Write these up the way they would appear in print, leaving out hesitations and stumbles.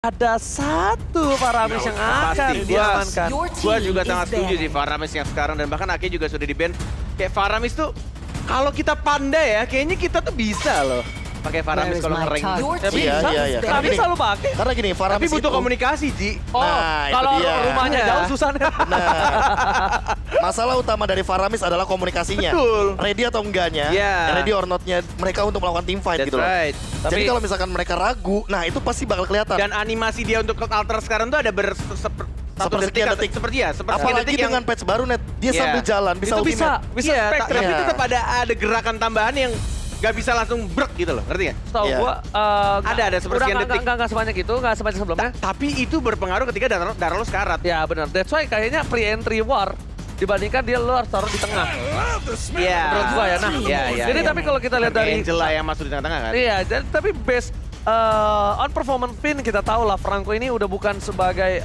Ada satu Faramis yang akan diamankan. Gua juga sangat setuju sih Faramis yang sekarang, dan bahkan Ake juga sudah di-ban. Kayak Faramis tuh, kalau kita pandai ya, kayaknya kita tuh bisa loh pakai Faramis kalau nge-rank. Ya bisa, Iya. tapi selalu pakai. Karena gini, Faramis Tapi butuh itu, komunikasi, Ji. Oh, Nah, itu kalau dia. rumahnya jauh susah nih. masalah utama dari Faramis adalah komunikasinya. Betul. Ready atau enggaknya, Yeah. ready or not-nya mereka untuk melakukan team fight That's gitu loh. right. Jadi Tapi- kalau misalkan mereka ragu, nah itu pasti bakal kelihatan. Dan animasi dia untuk alter sekarang tuh ada satu Sepersekian detik. seperti ya, sepersekian Apalagi detik yang dengan patch baru net, dia Yeah. sambil jalan bisa Itu ultimate. bisa iya, spek, tapi Iya. tetap ada gerakan tambahan yang gak bisa langsung brek gitu loh, ngerti gak? Setahu Iya. gua Ada sepersekian detik. Enggak sebanyak itu, enggak sebanyak sebelumnya. Tapi itu berpengaruh ketika darah lo sekarat. Ya benar. That's why kayaknya pre-entry war dibandingkan dia lo harus taruh di tengah. Iya. Menurut gua ya. Nah, Iya. jadi tapi kalau kita lihat dari Angela yang masuk di tengah-tengah kan? iya, tapi base on performance Finn kita tahu lah Franco ini udah bukan sebagai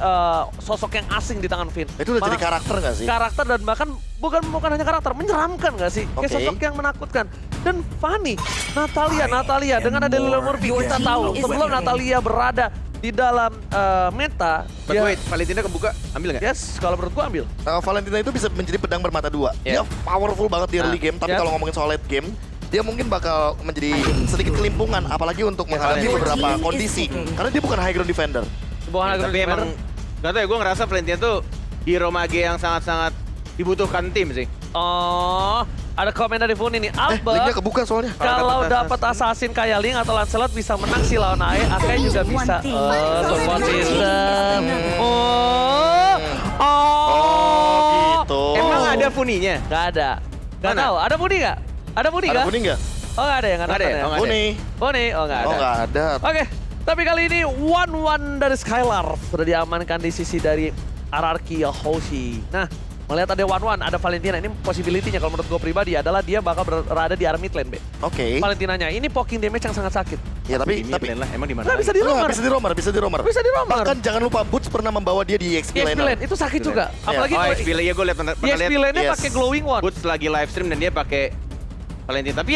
sosok yang asing di tangan Finn. Itu udah jadi Malah karakter nggak sih? karakter dan bahkan bukan hanya karakter, menyeramkan nggak sih? Kayak Oke. sosok yang menakutkan. Dan Fanny, Natalia dengan ada Lilo Murphy kita tahu sebelum Natalia berada di dalam meta, But dia- wait, Valentina kebuka, ambil nggak? yes, kalau menurut gua ambil. Valentina itu bisa menjadi pedang bermata dua. Yeah. Dia powerful banget di early game, tapi Yeah. kalau ngomongin soal late game, dia mungkin bakal menjadi sedikit kelimpungan, apalagi untuk menghadapi Valentina. beberapa kondisi. Karena dia bukan high ground defender. Bukan agak Tapi emang, gak tau ya, gue ngerasa Valentina tuh hero mage yang sangat-sangat dibutuhkan tim sih. Oh, ada komen dari Funi nih. Linknya Albert, kebuka soalnya. kalau dapat assassin kayak Link atau Lancelot bisa menang sih lawan AE, Akai juga bisa. Oh, support system. Oh, gitu. Emang ada Funinya? Gak ada. Gak Mana? tahu. Ada Funi gak? Ada Funi Ada gak? kuning nggak? Oh gak ada ya? Gak Nggak ada ya? nonton Oh, ya? nggak ada. Kuning. Funi? Oh gak ada. Oh nggak ada. Oke, tapi kali ini 1-1 dari Skylar sudah diamankan di sisi dari RRQ Hoshi. Nah, melihat ada 1-1, ada Valentina. Ini possibility-nya kalau menurut gue pribadi adalah dia bakal berada di arah mid lane, Be. Oke. Valentinanya, ini poking damage yang sangat sakit. Ya tapi Di mid lane lah, emang di mana? Nah, bisa lagi? di romer. bisa di romer, bisa di romer. Bisa di romer. Bahkan jangan lupa Boots pernah membawa dia di XP Di XP lane. lane, itu sakit juga. Apalagi Oh, kalau XP lane, ya gue liat, di pernah XP liat lane-nya Yes. pakai glowing one. Boots lagi live stream dan dia pakai Valentina. Tapi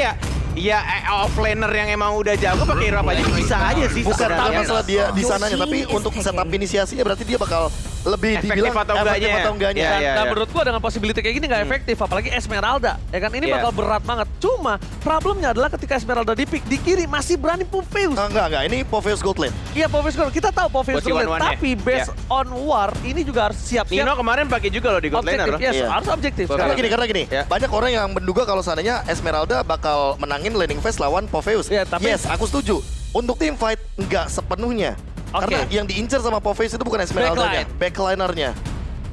ya offlaner yang emang udah jago pakai hero apa aja bisa aja sih. Bukan sebenarnya. masalah dia di sananya, tapi untuk setup inisiasinya berarti dia bakal lebih Efektif dibilang atau enggaknya. efektif atau enggaknya. Iya, iya. Nah, menurut gua dengan possibility kayak gini nggak efektif, apalagi Esmeralda. Ya kan, ini Iya. bakal berat banget. Cuma, problemnya adalah ketika Esmeralda di pick, di kiri masih berani Popheus. Enggak. Ini Popheus Gold Lane. Iya, Popheus Gold. Kita tahu Popheus Buat si Gold, one-one-nya. tapi based on war, ini juga harus Nino siap-siap. kemarin pakai juga loh di God Objektif, Laner. yes, Iya. harus objektif. Karena Karena gini, Ya. banyak orang yang menduga kalau seandainya Esmeralda bakal menangin laning phase lawan Popheus. Iya, tapi- Yes, aku setuju. Untuk team fight enggak sepenuhnya. Oke. Karena yang diincar sama Popheus itu bukan Esmeraldanya, backlinernya.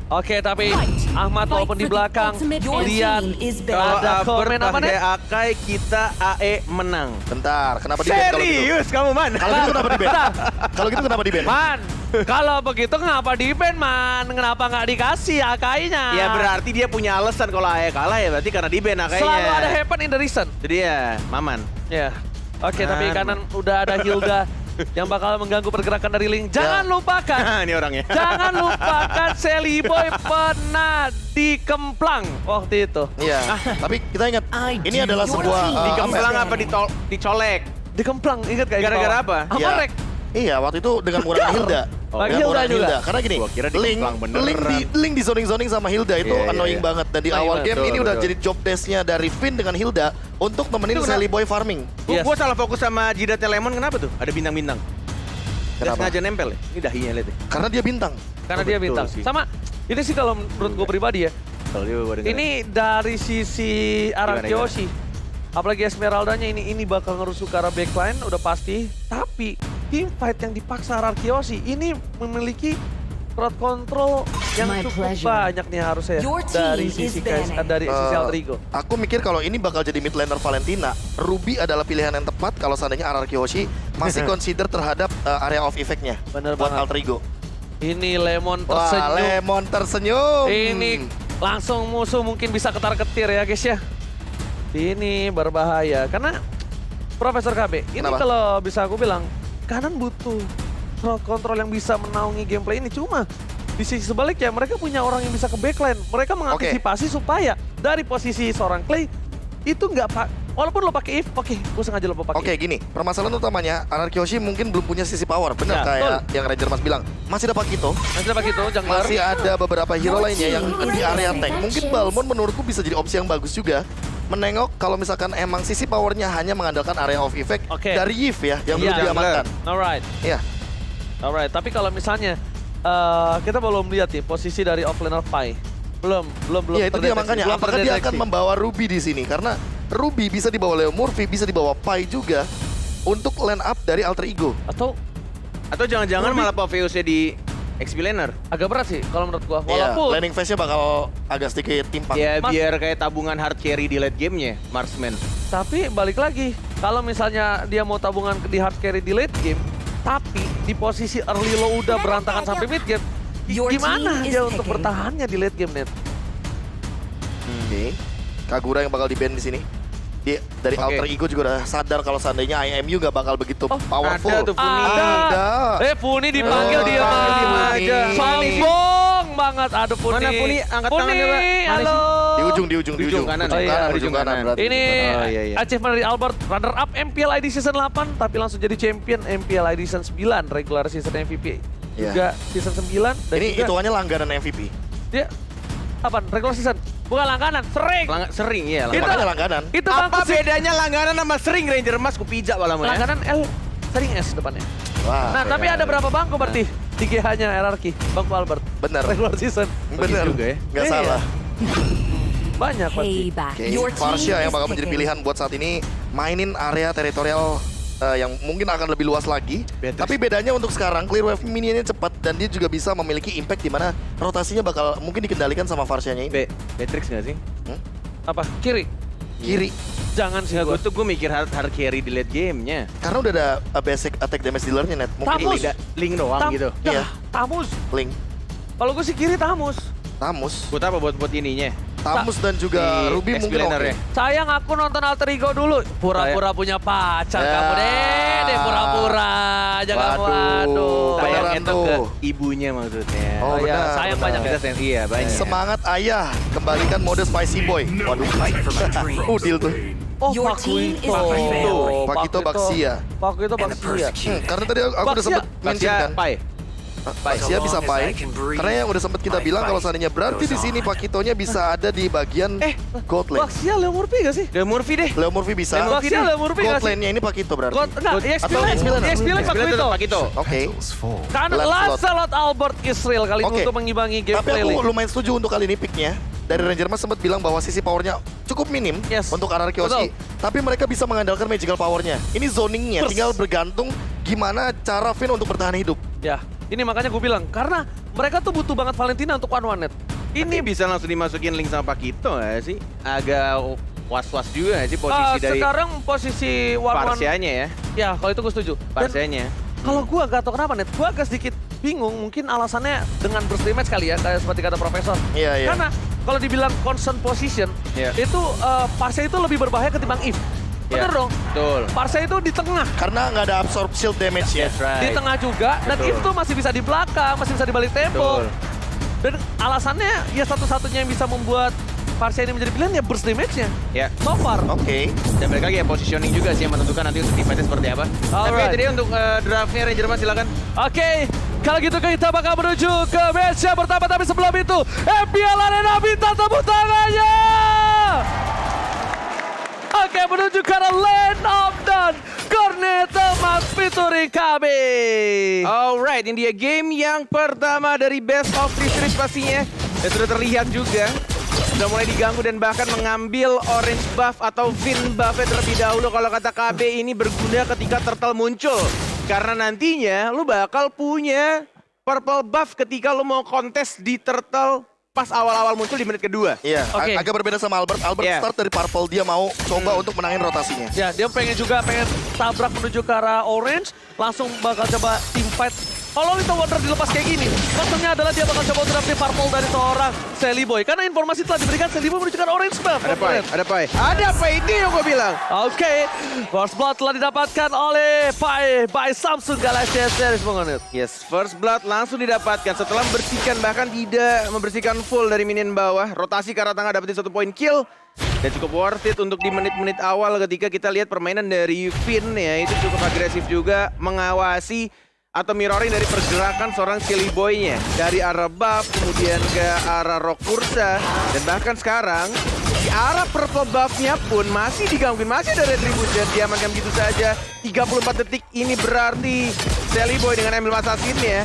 Oke, tapi Ahmad walaupun di belakang, lihat Kalau ada komen apa nih? pakai Akai, kita AE menang. Bentar, kenapa di ban kalau gitu? Serius kamu man? Kalau gitu kenapa di ban? Bentar. Kalau gitu kenapa di ban? Man, kalau begitu kenapa di ban, Man? Kenapa nggak dikasih Akainya? Ya berarti dia punya alasan kalau AE kalah ya berarti karena di ban Akainya. Selalu ada happen in the reason. Jadi ya, Maman. Ya. Oke, tapi kanan udah ada Hilda yang bakal mengganggu pergerakan dari Link. Jangan lupakan. Ini orangnya. Jangan lupakan Sally Boy pernah dikemplang waktu itu. Iya, tapi kita ingat ini adalah sebuah Dikemplang apa dicolek? Dikemplang, ingat gak? Gara-gara apa? Sama Ya. Rek. Iya, waktu itu dengan menggunakan Hilda. Oh, Dengan Hilda menggunakan juga. Hilda. Karena gini, Gua kira Link dikemplang beneran. Link di zoning-zoning sama Hilda itu Iya, iya, annoying iya. banget. Dan di Annoying awal banget. game ini Betul, udah betul. jadi job desk-nya dari Finn dengan Hilda untuk nemenin Itu Sally Boy farming. Yes. Gue salah fokus sama jidatnya Lemon, kenapa tuh? Ada bintang-bintang. Gak Kenapa? sengaja nempel ya? Ini dahinya lihat deh. Karena dia bintang. Karena Oh, dia betul bintang. sih. Sama, ini sih kalau menurut gue pribadi ya. Kalau dia gua dengerin. Ini dari sisi arah Gimana, Kyoshi. Apalagi Esmeraldanya ini bakal ngerusuh ke arah backline udah pasti. Tapi team fight yang dipaksa arah Kyoshi ini memiliki crowd control yang My cukup pleasure. banyak nih harusnya ya. Your team Dari is sisi banning. dari sisi Eh, Altrigo. Aku mikir kalau ini bakal jadi mid laner Valentina, Ruby adalah pilihan yang tepat kalau seandainya RRQ Hoshi masih consider terhadap area of effect-nya Bener buat banget. Altrigo. Ini Lemon Wah, tersenyum. Lemon tersenyum. Ini langsung musuh mungkin bisa ketar-ketir ya guys ya. Ini berbahaya karena Profesor KB, ini Kenapa? kalau bisa aku bilang kanan butuh crowd control yang bisa menaungi gameplay ini. Cuma di sisi sebaliknya mereka punya orang yang bisa ke backline. Mereka mengantisipasi supaya dari posisi seorang Clay itu walaupun lo pakai if, oke, gue sengaja lo pakai. Oke, gini, permasalahan utamanya Anarchy Hoshi mungkin belum punya sisi power, benar Ya, kayak yang Ranger Mas bilang. Masih ada Pakito, Masih pakai itu, jungler. masih ada beberapa hero lainnya yang di area tank. Mungkin Balmond menurutku bisa jadi opsi yang bagus juga. Menengok kalau misalkan emang sisi powernya hanya mengandalkan area of effect Oke. dari Yves ya, yang belum Iya, diamankan. Alright, Iya, alright. Tapi kalau misalnya kita belum lihat nih posisi dari offlaner Pai. Belum. iya itu dia terdeteksi, makanya. belum Apakah dia akan terdeteksi. membawa Ruby di sini? Karena Ruby bisa dibawa Leo Murphy, bisa dibawa Pai juga untuk line up dari alter ego. Atau jangan-jangan malah PVUC di XP laner. Agak berat sih kalau menurut gua. Iya, Walaupun landing phase-nya bakal agak sedikit timpang. Ya Mas- biar kayak tabungan hard carry di late game-nya, Marksman. tapi balik lagi, kalau misalnya dia mau tabungan di hard carry di late game, tapi di posisi early lo udah berantakan sampai mid game, Your gimana team is dia untuk picking. bertahannya di late game, Net? Oke. Kagura yang bakal di-ban di sini. Dia dari Oke. alter ego juga udah sadar kalau seandainya IMU nggak bakal begitu Oh, powerful. ada tuh Funi. Ada. Funi dipanggil dia dipanggil mah. Funi. Sombong banget, aduh Funi. Mana Funi? Angkat tangannya, Pak. Mana Halo. Di ujung, di ujung, di Ujung ujung. kanan. Ujung Oh, iya, kanan, ujung ujung kanan. kanan. Berarti. Ini Oh, iya, iya. achievement dari Albert, runner up MPL ID Season 8, tapi langsung jadi champion MPL ID Season 9, regular season MVP. Iya. Juga season 9, dan Ini juga hitungannya langganan MVP. dia, apa, regular season? Bukan langganan, sering. Sering ya. Itu- Makanya langganan. Itu Apa bangku sih. bedanya langganan sama sering Ranger Mas? Kupijak malah ya. Langganan L, sering S depannya. Wah, Nah, tapi ada berapa bangku berarti? 3 hanya hierarki, bangku Albert. benar. Regular season. Benar juga ya. Nggak Iya. salah. Banyak pasti. Payback. Oke, Your team Farsha yang is bakal menjadi picking. pilihan buat saat ini mainin area teritorial yang mungkin akan lebih luas lagi. Beatrix. Tapi bedanya untuk sekarang clear wave minionnya cepat dan dia juga bisa memiliki impact di mana rotasinya bakal mungkin dikendalikan sama Farshanya ini. Beatrix nggak sih? Apa? Kiri. Kiri. Jangan sih Gue gue. mikir hard carry di late game-nya. Karena udah ada basic attack damage dealernya net. Mungkin Tamus. Link doang gitu. Iya. Tamus. Link, Kalau gue sih kiri Tamus. Tamus, Buat apa? Buat ininya. Tamus dan juga Di Ruby XP mungkin laner oke. ya. Sayang aku nonton alter ego dulu. Pura-pura punya pacar Ya. kamu deh pura-pura. Jangan Waduh. waduh. Beneran Sayangnya tuh ke tuh. ibunya maksudnya. Oh, Oh, iya, benar, sayang benar. banyak Kita iya banyak. Semangat ayah, kembalikan mode spicy boy. Waduh, udil tuh. Oh, Your Pak team Wito. is prevailed. Pak Wito Baxia. Pak Wito Baxia. Karena tadi aku udah Baxia. sempet mention kan. Pai. Baxia bisa Pai. Karena yang udah sempet kita bilang kalau seandainya berarti di sini Pakitonya bisa ada di bagian gold lane. Baxia Leo Murphy gak sih? Ke Murphy deh. Leo Murphy bisa. Baxia Leo Murphy Gold gak sih? lane-nya ini Pakito berarti. God, enggak, EXP Atau Lane. EXP Lane. EXP Lane Pak Wito. Pakito. Oke. Kan Lancelot. Lancelot Albert Israel kali ini Oke. untuk mengimbangi Tapi gameplay aku lane. lumayan setuju untuk kali ini picknya. Dari Ranger Mas sempat bilang bahwa sisi powernya cukup minim Yes. untuk Anarchy Hoshi. Tapi mereka bisa mengandalkan magical powernya. Ini zoningnya, Plus. tinggal bergantung gimana cara Finn untuk bertahan hidup. Ya, ini makanya gue bilang. Karena mereka tuh butuh banget Valentina untuk one-one net. Ini bisa langsung dimasukin link sama Pakito nggak sih? Agak was-was juga nggak sih posisi dari Sekarang posisi one-one. Parsianya ya. Ya, kalau itu gue setuju. Dan Parsianya. kalau gue gak tau kenapa net, gue agak sedikit bingung. Mungkin alasannya dengan burst damage kali ya, kayak seperti kata Profesor. Iya, iya. Karena kalau dibilang constant position, Iya. itu Parsa itu lebih berbahaya ketimbang Eve. Bener Iya. dong? Betul. Parsa itu di tengah. Karena nggak ada absorb shield damage ya. That's right. Di tengah juga, dan Betul. Eve tuh masih bisa di belakang, masih bisa di balik tembok. Betul. Dan alasannya ya satu-satunya yang bisa membuat Parsa ini menjadi pilihan ya burst damage-nya. Ya. So far. Oke. Dan balik lagi ya positioning juga sih yang menentukan nanti untuk defense seperti apa. Tapi Alright. itu dia untuk draftnya Ranger Mas silakan. Oke, kalau gitu kita bakal menuju ke match yang pertama. Tapi sebelum itu, MPL Arena minta tepuk tangannya. Oke, menuju ke arah Land of Dawn. Corneta Max featuring KB. Alright, ini dia game yang pertama dari Best of 3 Series pastinya. Dan sudah terlihat juga sudah mulai diganggu dan bahkan mengambil orange buff atau Finn buff terlebih dahulu. Kalau kata KB ini berguna ketika turtle muncul. Karena nantinya lu bakal punya purple buff ketika lu mau kontes di turtle pas awal-awal muncul di menit kedua. Iya, Oke. agak berbeda sama Albert. Albert Iya. start dari purple, dia mau coba untuk menangin rotasinya. Ya, dia pengen tabrak menuju ke arah orange. Langsung bakal coba team fight Kalau Little Wonder dilepas kayak gini, maksudnya adalah dia bakal coba untuk dapetin purple dari seorang Sally Boy. Karena informasi telah diberikan Sally Boy menunjukkan orange buff. Ada Pai, ini yang gue bilang. Oke, First Blood telah didapatkan oleh Pai by Samsung Galaxy Series mengenai. Yes, First Blood langsung didapatkan setelah membersihkan, bahkan tidak membersihkan full dari minion bawah. Rotasi ke arah tengah dapetin 1 poin kill. Dan cukup worth it untuk di menit-menit awal ketika kita lihat permainan dari Finn ya. Itu cukup agresif juga mengawasi atau mirroring dari pergerakan seorang Silly Boy-nya. Dari arah buff, kemudian ke arah Rock Ursa. Dan bahkan sekarang, di arah purple buff-nya pun masih digangguin. Masih ada retribution, diamankan begitu saja. 34 detik ini berarti Silly Boy dengan ambil assassin-nya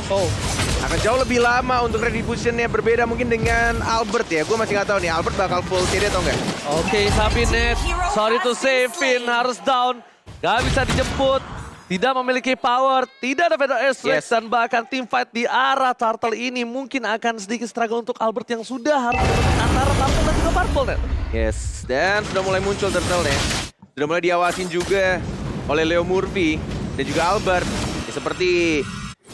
akan jauh lebih lama untuk retribution-nya. Berbeda mungkin dengan Albert ya. Gue masih nggak tahu nih, Albert bakal full CD atau enggak. Oke, tapi Net, sorry to say, Finn harus down. Gak bisa dijemput. Tidak memiliki power, tidak ada Feather Airstrike, dan bahkan team fight di arah Turtle ini mungkin akan sedikit struggle untuk Albert yang sudah harus antara Turtle dan juga Purple, Net. Yes, dan sudah mulai muncul Turtle-nya. Sudah mulai diawasin juga oleh Leo Murphy dan juga Albert. Ya, seperti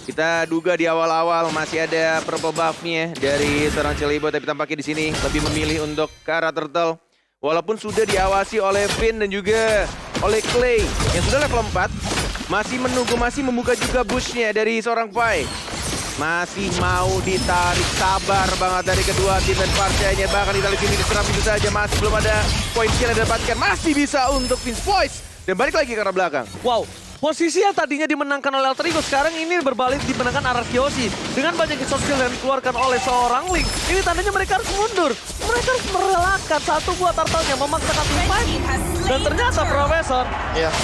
kita duga di awal-awal masih ada purple buff-nya dari seorang Celibo, tapi tampaknya di sini lebih memilih untuk ke arah Turtle. Walaupun sudah diawasi oleh Finn dan juga oleh Clay yang sudah level 4. Masih menunggu, masih membuka juga bush-nya dari seorang Pai. Masih mau ditarik, sabar banget dari kedua tim dan partainya. Bahkan di sini diserang itu saja, masih belum ada poin kill yang didapatkan. Masih bisa untuk Vince Voice. Dan balik lagi ke arah belakang. Wow, posisi yang tadinya dimenangkan oleh Alter Ego sekarang ini berbalik dimenangkan Ararkyoshi. Dengan banyak resource skill yang dikeluarkan oleh seorang Link, ini tandanya mereka harus mundur. Mereka harus merelakan satu buah turtle-nya, memaksakan tim fight. Dan ternyata Profesor,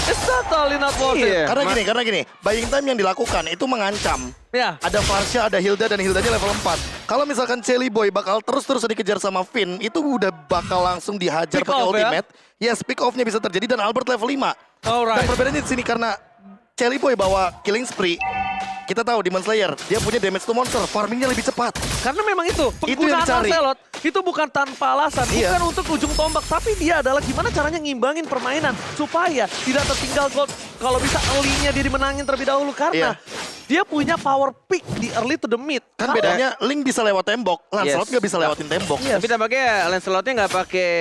it's totally not worth it. Karena gini, buying time yang dilakukan itu mengancam. Ya. Ada Varsha, ada Hilda, dan Hildanya level 4. Kalau misalkan Celi Boy bakal terus-terus dikejar sama Finn, itu udah bakal langsung dihajar Pick pakai off, ultimate. Yes, pick off-nya bisa terjadi dan Albert level 5. Alright. Dan perbedaannya di sini karena Celi Boy bawa killing spree. Kita tahu Demon Slayer, dia punya damage to monster, farmingnya lebih cepat. Karena memang itu, yang penggunaan dicari. Lancelot itu bukan tanpa alasan, bukan untuk ujung tombak, tapi dia adalah gimana caranya ngimbangin permainan supaya tidak tertinggal gold. Kalau bisa early-nya dia dimenangin terlebih dahulu karena dia punya power peak di early to the mid. Kan bedanya Link bisa lewat tembok, Lancelot nggak bisa lewatin tembok. Tapi tampaknya Lancelotnya nggak pakai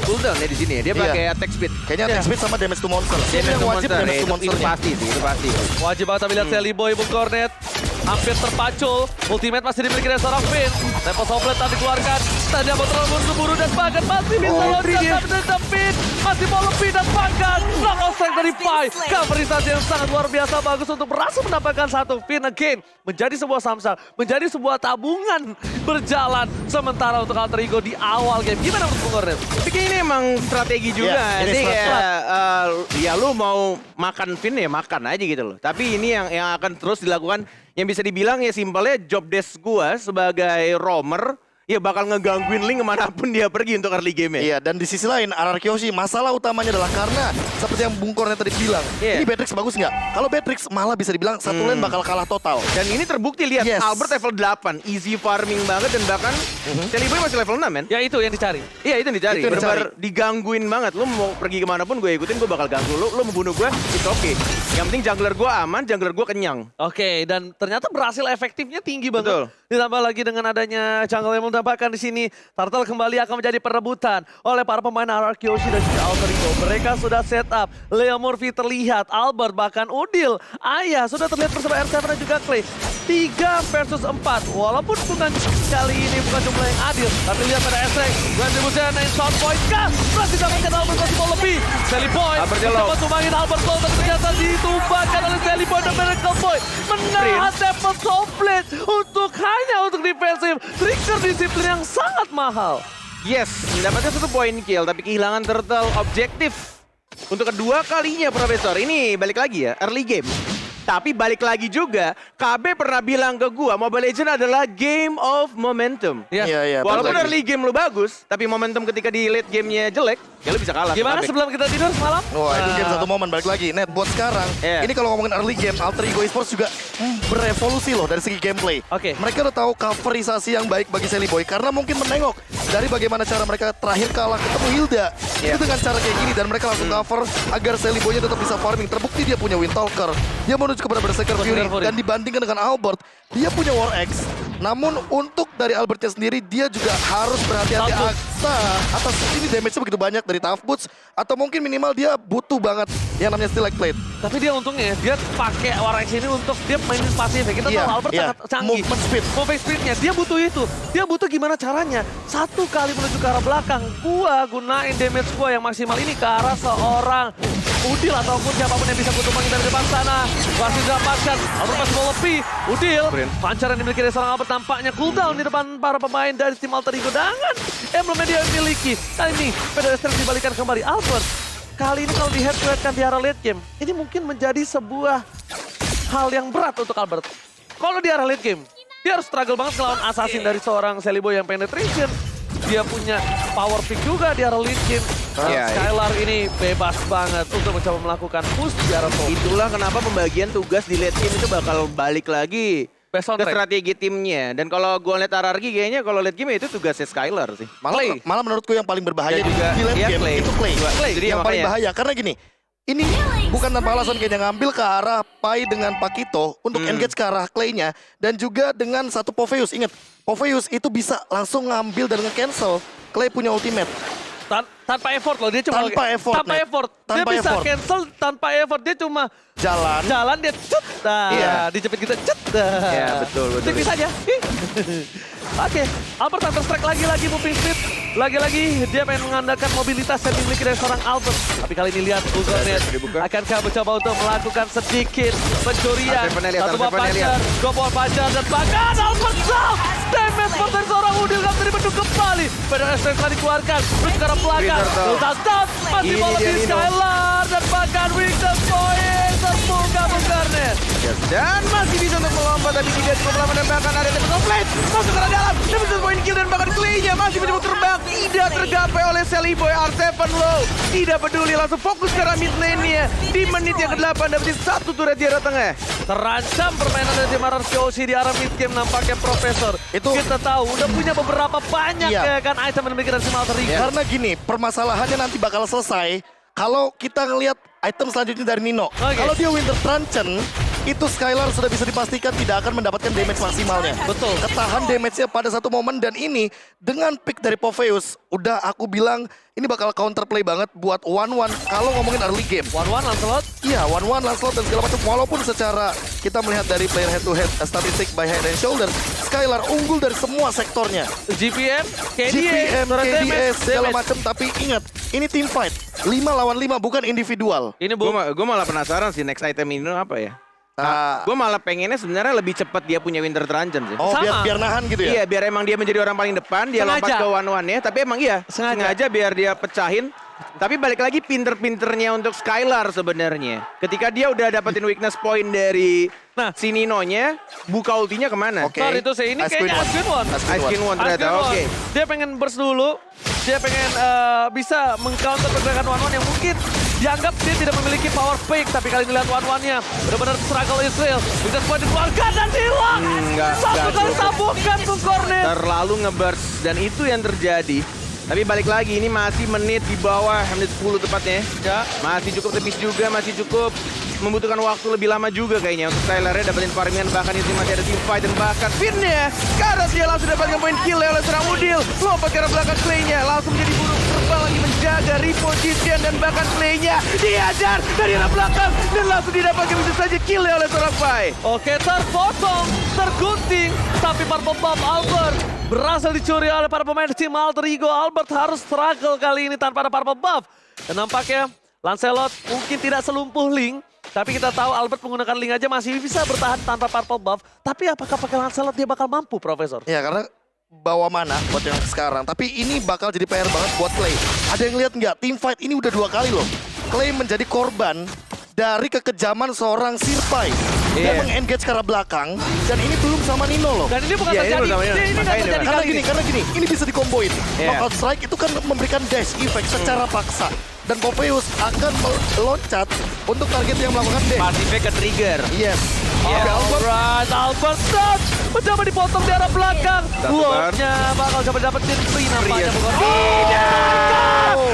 cooldown ya di sini ya. Dia pakai attack speed. Kayaknya attack speed sama damage to monster. Damage to wajib monster, damage to itu monsternya. pasti sih, itu pasti. Wajib banget lihat Sally Boy, Bung Cornet. Hampir terpacul, ultimate masih dimiliki oleh seorang Finn. Tempo Soblet tadi dikeluarkan, tadi mau terlalu buru dan bahkan masih bisa loncat dan Finn. Masih mau lebih dan bahkan knockout strike dari Pai. Coverisasi yang sangat luar biasa bagus untuk berhasil mendapatkan satu Finn again. Menjadi sebuah samsal, menjadi sebuah tabungan berjalan sementara untuk Alter Ego di awal game. Gimana menurut Bung Cornet? Tapi ini emang strategi juga. ini Jadi strategi. ya lu mau makan Finn ya makan aja gitu loh. Tapi ini yang akan terus dilakukan. Yang bisa dibilang ya simpelnya job desk gua sebagai roamer ya bakal ngegangguin Link kemanapun dia pergi untuk early game ya. Iya, dan di sisi lain Ararkyoshi masalah utamanya adalah karena seperti yang Bung Cornet tadi bilang, ini Beatrix bagus nggak? Kalau Beatrix malah bisa dibilang satu lane bakal kalah total. Dan ini terbukti lihat Albert level 8, easy farming banget dan bahkan Celi Boy masih level 6 men. Ya itu yang dicari. Iya itu yang dicari. Itu yang Benar digangguin banget. Lu mau pergi kemanapun gue ikutin, gue bakal ganggu lu. Lu mau bunuh gue, it's okay. Yang penting jungler gue aman, jungler gue kenyang. Oke, dan ternyata berhasil efektifnya tinggi banget. Betul. Ditambah lagi dengan adanya jungle yang mendapatkan di sini, Turtle kembali akan menjadi perebutan oleh para pemain Ararkyoshi dan juga Alter Ego. Mereka sudah set up, Leo Murphy terlihat, Albert bahkan Udil, Ayah sudah terlihat bersama R7 dan juga Clay. 3 versus 4, walaupun bukan kali ini bukan jumlah yang adil, tapi lihat pada Esrek, Retribution and Sound Point kah? Berarti dapatkan Albert masih mau lebih. Sally Boy mencoba tumbangin Albert Low, tapi ternyata ditumbangkan oleh Sally Boy dan Miracle Boy. Menahan Temple Softblade hanya untuk defensif. Trigger disiplin yang sangat mahal. Yes, mendapatkan 1 poin kill, tapi kehilangan Turtle objektif. Untuk kedua kalinya Profesor, ini balik lagi ya, early game. Tapi balik lagi juga, KB pernah bilang ke gua, Mobile Legends adalah game of momentum. Iya, Walaupun balik lagi. early game lu bagus, tapi momentum ketika di late gamenya jelek, ya lu bisa kalah. Gimana ke KB. sebelum kita tidur semalam? Wah, itu game satu momen, balik lagi. Net, buat sekarang, ini kalau ngomongin early game, Alter Ego Esports juga berevolusi loh dari segi gameplay. Oke. Mereka udah tahu coverisasi yang baik bagi Sally Boy, karena mungkin menengok dari bagaimana cara mereka terakhir kalah ketemu Hilda. Itu dengan cara kayak gini, dan mereka langsung cover agar Sally Boy-nya tetap bisa farming. Terbukti dia punya Windtalker, dia menuju kepada Berserker Fury. Fury. Dan dibandingkan dengan Albert, dia punya War Axe. Namun untuk dari Albertnya sendiri, dia juga harus berhati-hati Tough atas ini damage-nya begitu banyak dari Tough Boots. Atau mungkin minimal dia butuh banget yang namanya Steel Like Plate. Tapi dia untungnya, dia pakai War Axe ini untuk dia mainin pasif. Kita Iya, tahu Albert iya. sangat canggih. Movement speed. Movement speednya, dia butuh itu. Dia butuh gimana caranya. Satu kali menuju ke arah belakang, gua gunain damage gua yang maksimal ini ke arah seorang Udil ataupun siapapun yang bisa kutumbangin dari depan sana. Masih didapatkan, Albert masih mau lebih. Udil, pancaran yang dimiliki dari seorang Albert tampaknya cooldown di depan para pemain dari tim Alter Ego. Dengan emblemnya dia miliki. Kali ini, pedestrian dibalikan kembali. Albert, kali ini kalau di head to head kan di arah late game, ini mungkin menjadi sebuah hal yang berat untuk Albert. Kalau di arah late game, dia harus struggle banget melawan assassin dari seorang Celiboy yang penetration. Dia punya power pick juga di arah late game. Iya, Skylar ini bebas banget untuk mencoba melakukan push di arah top. Itulah kenapa pembagian tugas di late game itu bakal balik lagi Best on ke track. strategi timnya. Dan kalau gue lihat RRQ kayaknya kalau late game itu tugasnya Skylar sih. Malah menurutku yang paling berbahaya Dan juga, di late iya, game Clay. itu Clay. Jadi yang paling makanya. bahaya karena gini, ini bukan tanpa alasan kayaknya ngambil ke arah Pai dengan Pakito untuk engage ke arah Clay-nya dan juga dengan satu Popheus. Ingat, Popheus itu bisa langsung ngambil dan nge-cancel Clay punya ultimate. Tanpa effort loh, dia cuma Tanpa effort, Tanpa Nate. effort. Dia Tanpa bisa effort. cancel tanpa effort. Dia cuma Jalan. dia cut. Nah, Iya. dijepit gitu cut. Nah. Iya, betul. Tipis aja. Oke, Albert Counter Strike lagi-lagi moving speed. Lagi-lagi dia pengen mengandalkan mobilitas yang dimiliki dari seorang Albert. Tapi kali ini lihat Google-Net akankah mencoba untuk melakukan sedikit pencurian. Satu buah pacar, dua buah pacar, dan bahkan Albert down. Damage for dari seorang Udil kan tadi bendung kembali. Pedang STS telah dikeluarkan, terus ke arah belakang. Total down, masih Ini bola dia di Nino. Skylar. Dan bahkan weakness point terbuka-bukanya. Dan masih bisa untuk melompat tapi tidak cukup lama dan bahkan ada damage complete. Masuk ke arah dalam, damage point kill dan bahkan Clay-nya masih mencoba terbang. Tidak tergapai oleh Celiboy. R7 low. Tidak peduli, langsung fokus ke arah mid lane-nya. Di menit yang ke-8 dapetin satu turret di arah tengah. Terancam permainan dari tim RRQ di arah mid game nampaknya Profesor. Itu- kita tahu udah punya beberapa banyak Iya. ya kan item yang dimiliki dari tim Alter Ego. Karena gini, permasalahannya nanti bakal selesai kalau kita ngelihat item selanjutnya dari Nino. Oke. Kalau dia Winter Truncheon, itu Skylar sudah bisa dipastikan tidak akan mendapatkan damage maksimalnya. Betul. Ketahan damage-nya pada satu momen dan ini dengan pick dari Popheus, udah aku bilang ini bakal counterplay banget buat 1-1 kalau ngomongin early game. 1-1 Lancelot. Iya, 1-1 Lancelot dan segala macam. Walaupun secara kita melihat dari player head-to-head statistik by head and shoulder, Skylar unggul dari semua sektornya. GPM, KDA, GPM, turret KDS, damage, segala damage. macam. Tapi ingat, ini team fight. 5 lawan 5, bukan individual. Ini Bu. Gue malah penasaran sih next item ini apa ya. Ah, Gue malah pengennya sebenarnya lebih cepat dia punya Winter Truncheon sih. oh, Sama. biar nahan gitu ya? Iya, biar emang dia menjadi orang paling depan, dia Sengaja. lompat ke one-one-nya. Tapi emang iya, Sengaja. sengaja biar dia pecahin. Tapi balik lagi pinter-pinternya untuk Skylar sebenarnya. Ketika dia udah dapetin weakness point dari si Nino-nya, buka ultinya kemana? Oke. Sorry itu sih, ini Ice kayaknya Queen Ice Queen One. Ice Queen Ice Queen One ternyata, Ice Queen oke. One. Dia pengen burst dulu, dia pengen bisa meng-counter pergerakan one-one yang mungkin dianggap dia tidak memiliki power fake. Tapi kali ini lihat one-one-nya, benar-benar struggle Israel. Bisa semua dikeluarkan dan hilang. Satu nggak kali cukup. tabungkan tuh Cornet. Terlalu ngeburst dan itu yang terjadi. Tapi balik lagi, ini masih menit di bawah, menit 10 tepatnya. Ya. Masih cukup tipis juga, masih cukup membutuhkan waktu lebih lama juga kayaknya untuk Skylar-nya dapetin farmingan, bahkan itu masih ada team fight dan bahkan Finn-nya karena dia langsung dapatkan poin kill oleh seorang Udil. Lompat ke arah belakang Clay-nya, langsung menjadi burung terbang lagi menjaga reposition dan bahkan Clay-nya diajar dari arah belakang dan langsung didapatkan bisa saja kill oleh seorang Pai. Oke, terpotong, tergunting, tapi Purple Buff Albert berhasil dicuri oleh para pemain tim Alter Ego. Albert harus struggle kali ini tanpa ada Purple Buff. Dan nampaknya Lancelot mungkin tidak selumpuh Link, tapi kita tahu Albert menggunakan Link aja masih bisa bertahan tanpa Purple Buff. Tapi apakah pakai Lancelot dia bakal mampu, Profesor? Ya, karena bawa mana buat yang sekarang. Tapi ini bakal jadi PR banget buat Clay. Ada yang lihat nggak? Team fight ini udah 2 kali loh. Clay menjadi korban dari kekejaman seorang Sirpai. Dia Iya. meng-engage ke arah belakang dan ini belum sama Nino loh. Dan ini bukan Iya, ini terjadi, pertamanya. ini nggak Makanya terjadi Karena kali gini, ini. ini bisa dikomboin. Iya. Knockout strike itu kan memberikan dash effect secara paksa. Dan Popheus akan meloncat untuk target yang melakukan dash. Pasifnya ke trigger. Yes. Iya. Oke, Albert. Alright, Albert down. Mencoba dipotong di arah belakang. Satu Lordnya bakal coba dapetin free nampaknya.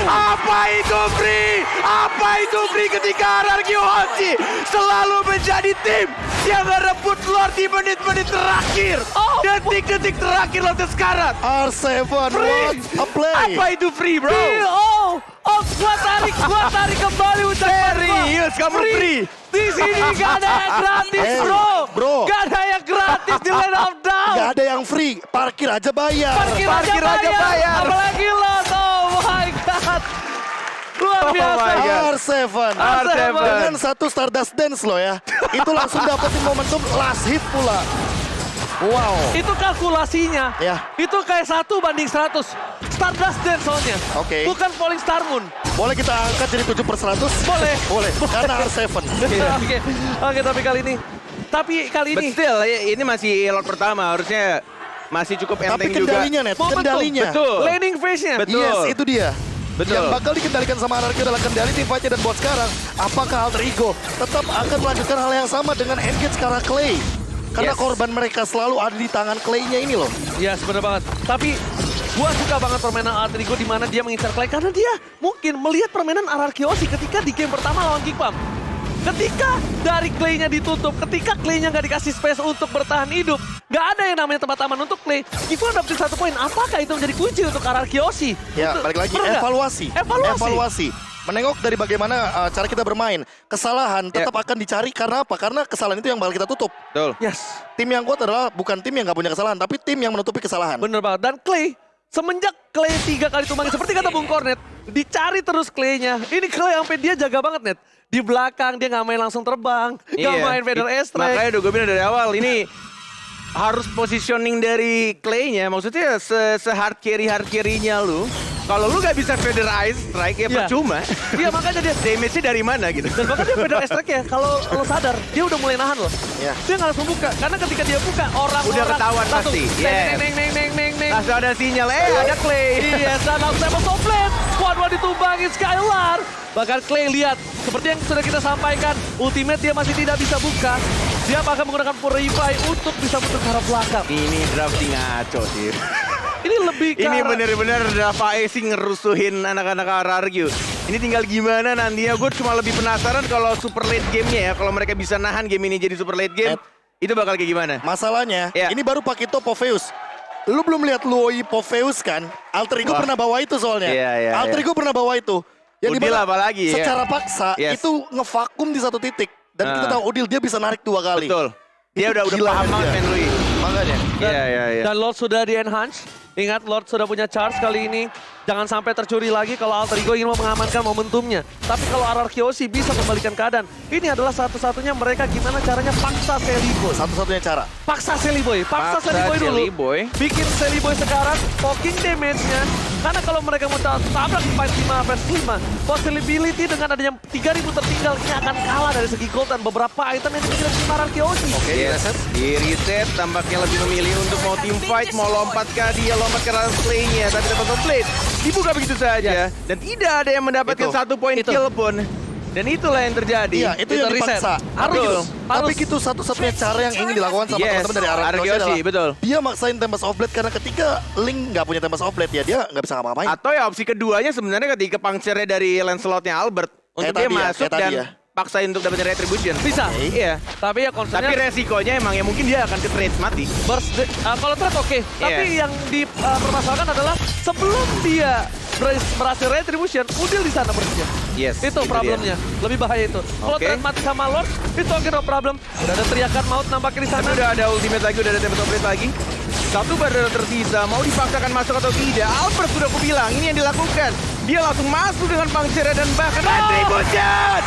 Apa itu free? Apa itu free ketika RRQ Hoshi selalu menjadi tim yang ngerebut Lord di menit-menit terakhir. Detik-detik terakhir Lord sekarang. R7, what a play. Apa itu free, bro? Gua tarik kembali ucapan gua. Serius, kamu free? Di sini gak ada yang gratis, Hey, bro. Gak ada yang gratis di Land of Dawn. Gak ada yang free, parkir aja bayar. Parkir aja bayar. Apalagi Lot, oh my god. Luar Oh biasa. my God. R7 dengan satu Stardust Dance loh ya. Itu langsung dapetin momentum last hit pula. Wow. Itu kalkulasinya. Ya. Itu kayak 1 banding 100. Stardust Dance soalnya. Oke. Bukan Falling Star Moon. Boleh kita angkat jadi 7/100? Boleh. Boleh, karena R7. Oke, tapi kali ini. But still, ini masih Lord pertama, harusnya masih cukup Tapi enteng juga. kendalinya, Net, Momentum. kendalinya. Betul. Landing phase-nya. Betul. Yes, itu dia. Betul. Yang bakal dikendalikan sama RRQ adalah kendali tim fight-nya dan buat sekarang, apakah Alter Ego tetap akan melanjutkan hal yang sama dengan engage ke arah Clay? Karena Yes. korban mereka selalu ada di tangan Clay-nya ini loh. Iya, bener banget. Tapi gua suka banget permainan Alter Ego di mana dia mengincar Clay karena dia mungkin melihat permainan RRQ Hoshi ketika di game pertama lawan Kickbomb. Ketika dari Clay-nya ditutup, ketika Clay-nya nggak dikasih space untuk bertahan hidup, nggak ada yang namanya tempat aman untuk Clay. Kickbomb dapetin 1 poin. Apakah itu menjadi kunci untuk RRQ Hoshi? Ya, Untuk- balik lagi, Bener nggak? evaluasi. Evaluasi. Menengok dari bagaimana cara kita bermain. Kesalahan tetap akan dicari karena apa? Karena kesalahan itu yang bakal kita tutup. Betul. Yes, Tim yang kuat adalah bukan tim yang nggak punya kesalahan, tapi tim yang menutupi kesalahan. bener banget. Dan Clay, semenjak Clay 3 kali tumbangin, seperti kata Bung Kornet, dicari terus Clay-nya. Ini Clay sampai dia jaga banget, Net. Di belakang dia nggak main langsung terbang, nggak main Vader S-Track. Makanya udah gue bilang dari awal, ini harus positioning dari Clay-nya. Maksudnya se-hard carry-nya lu. Kalau lu gak bisa Vader Ice Strike ya Iya. percuma. Iya, makanya dia Damage-nya dari mana gitu. dan bahkan dia Vader S-Track ya, kalau lo sadar, dia udah mulai nahan loh. Iya. Dia nggak langsung buka, karena ketika dia buka, orang-orang Udah ketahuan langsung pasti, neng, yes. neng. Langsung ada sinyal, ada Clay. Iya, dan langsung tembak toplet. One-one ditumbangin Skylar. Bahkan Clay lihat, seperti yang sudah kita sampaikan, ultimate dia masih tidak bisa buka. Dia akan menggunakan Purify untuk bisa muter ke arah belakang. Ini drafting ngaco sih. Ini lebih ke Ini arah- bener-bener Dava sih ngerusuhin anak-anak RRQ. Ini tinggal gimana nantinya. Gue cuma lebih penasaran kalau super late game-nya ya. Kalau mereka bisa nahan game ini jadi super late game. Itu bakal kayak gimana? Masalahnya, Ya. ini baru Pakito Popheus. Lu belum lihat Luoi Popheus kan? Alter Ego Wah. pernah bawa itu soalnya. Iya, Alter Ego pernah bawa itu. Yang Udil dimana apalagi, ya. secara paksa Yes. itu ngevakum di satu titik. Dan kita tahu Udil dia bisa narik 2 kali. Betul. Dia udah Gila paham kan banget dia. main Lui. Makanya. Iya. Dan Lord sudah di-enhance. Ingat, Lord sudah punya charge kali ini. Jangan sampai tercuri lagi kalau Alter Ego ingin mengamankan momentumnya. Tapi kalau RRQ Hoshi bisa kembalikan keadaan. Ini adalah satu-satunya mereka gimana caranya paksa Selly Boy. Satu-satunya cara. Paksa Selly Boy. Paksa Selly Boy dulu. Selly Boy. Bikin Selly Boy sekarang poking damage-nya. Karena kalau mereka mau tabrak fight 5 versus 5, possibility dengan adanya 3000 tertinggal ini akan kalah dari segi gold dan beberapa item yang dimiliki tim RRQ Hoshi. Oke, reset. Di reset tampaknya lebih memilih untuk mau team fight, mau lompat ke dia, lompat ke range play-nya. Tapi dapat complete. Dibuka begitu saja. Dan tidak ada yang mendapatkan Itu. 1 poin Itu. kill pun. Dan itulah yang terjadi. Iya, itu yang reset. dipaksa. Harus. Tapi itu satu-satunya cara yang ingin dilakukan sama Yes, teman-teman dari RRQ RRQ Hoshi, adalah betul. dia maksain Tempest of Blade karena ketika Link nggak punya Tempest of Blade ya dia nggak bisa ngapa-ngapain. Atau ya opsi keduanya sebenarnya ketika puncture-nya dari Lancelot-nya Albert. Untuk dia tadi ya, masuk kayak tadi dan ya. paksain untuk dapetin retribution. Bisa. Iya. Tapi ya Tapi concernnya resikonya emang ya mungkin dia akan ke trade mati. kalau trap oke. Tapi yang dipermasalahkan adalah sebelum dia berhasil retribution, Udil di sana persisnya. Yes, Itu itu problemnya. Lebih bahaya itu. Kalau Oke. trade mati sama Lord, itu oke no problem. Udah ada teriakan maut nampaknya di sana. Tapi udah ada ultimate lagi, udah ada Tempest of Blade lagi. Satu baru tersisa, mau dipaksakan masuk atau tidak. Albert sudah aku bilang, ini yang dilakukan. Dia langsung masuk dengan puncture dan bahkan retribution!